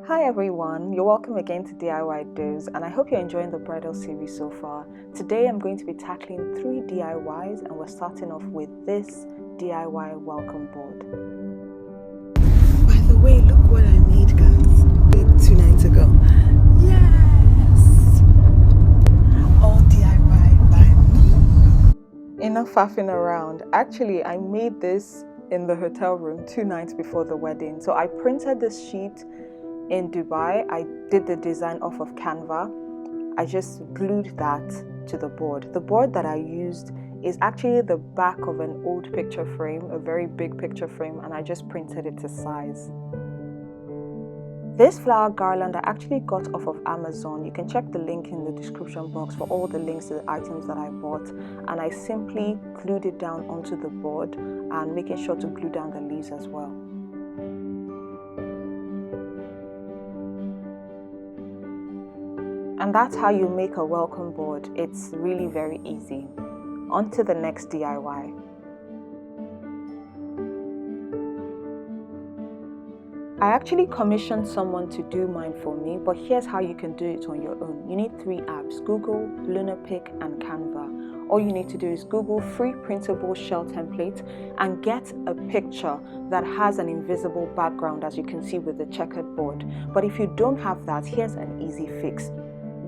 Hi everyone, you're welcome again to DIY Do's, and I hope you're enjoying the bridal series so far. Today I'm going to be tackling 3 DIYs, and we're starting off with this DIY welcome board. By the way, look what I made, guys. 2 nights ago. Yes! All DIY by me. Enough faffing around. Actually, I made this in the hotel room 2 nights before the wedding. So I printed this sheet in Dubai. I did the design off of Canva. I just glued that to the board. The board that I used is actually the back of an old picture frame, a very big picture frame, and I just printed it to size. This flower garland I actually got off of Amazon. You can check the link in the description box for all the links to the items that I bought, and I simply glued it down onto the board and making sure to glue down the leaves as well. And that's how you make a welcome board. It's really very easy. On to the next DIY. I actually commissioned someone to do mine for me, but here's how you can do it on your own. You need 3 apps: Google, Lunapic, and Canva. All you need to do is Google free printable shell template and get a picture that has an invisible background, as you can see with the checkered board. But if you don't have that, here's an easy fix.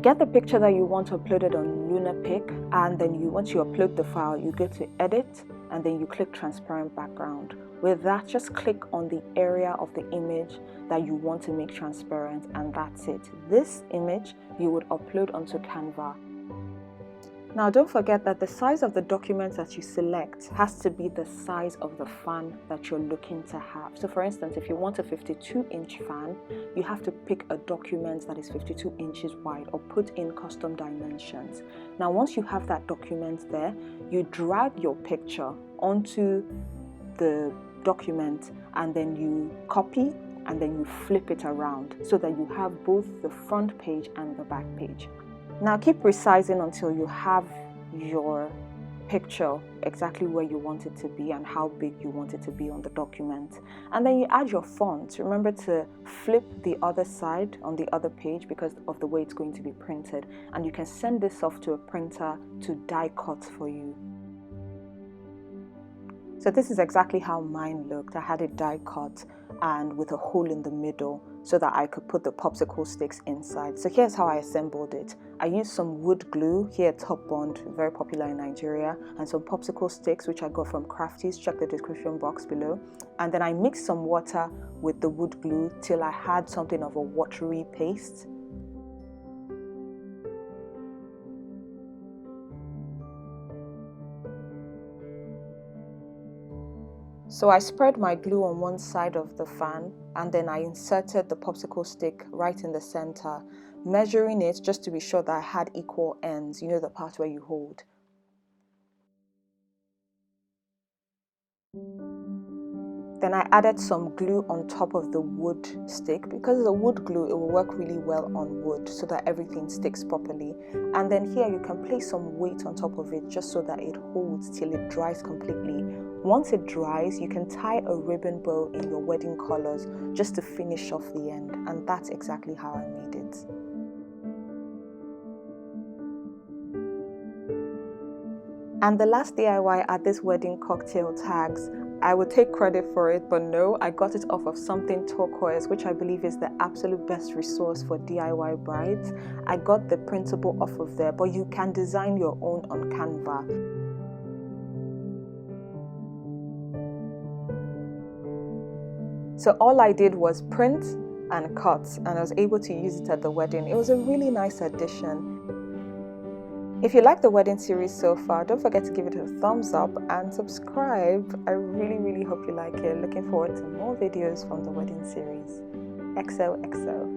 Get the picture that you want uploaded on Lunapic, and then once you upload the file, you go to edit and then you click transparent background. With that, just click on the area of the image that you want to make transparent, and that's it. This image you would upload onto Canva. Now don't forget that the size of the document that you select has to be the size of the fan that you're looking to have. So for instance, if you want a 52-inch fan, you have to pick a document that is 52 inches wide or put in custom dimensions. Now once you have that document there, you drag your picture onto the document and then you copy and then you flip it around so that you have both the front page and the back page. Now keep resizing until you have your picture exactly where you want it to be and how big you want it to be on the document. And then you add your font. Remember to flip the other side on the other page because of the way it's going to be printed. And you can send this off to a printer to die cut for you. So this is exactly how mine looked. I had it die cut and with a hole in the middle so that I could put the popsicle sticks inside. So here's how I assembled it. I used some wood glue, here Top Bond, very popular in Nigeria, and some popsicle sticks which I got from Crafties, check the description box below. And then I mixed some water with the wood glue till I had something of a watery paste. So I spread my glue on one side of the fan and then I inserted the popsicle stick right in the center, measuring it just to be sure that I had equal ends, you know, the part where you hold. Then I added some glue on top of the wood stick. Because it's a wood glue, it will work really well on wood so that everything sticks properly. And then here you can place some weight on top of it just so that it holds till it dries completely. Once it dries, you can tie a ribbon bow in your wedding colors just to finish off the end. And that's exactly how I made it. And the last DIY are these wedding cocktail tags. I would take credit for it, but no, I got it off of Something Turquoise, which I believe is the absolute best resource for DIY brides. I got the printable off of there, but you can design your own on Canva. So all I did was print and cut, and I was able to use it at the wedding. It was a really nice addition. If you like the wedding series so far, don't forget to give it a thumbs up and subscribe. I really hope you like it. Looking forward to more videos from the wedding series. XOXO.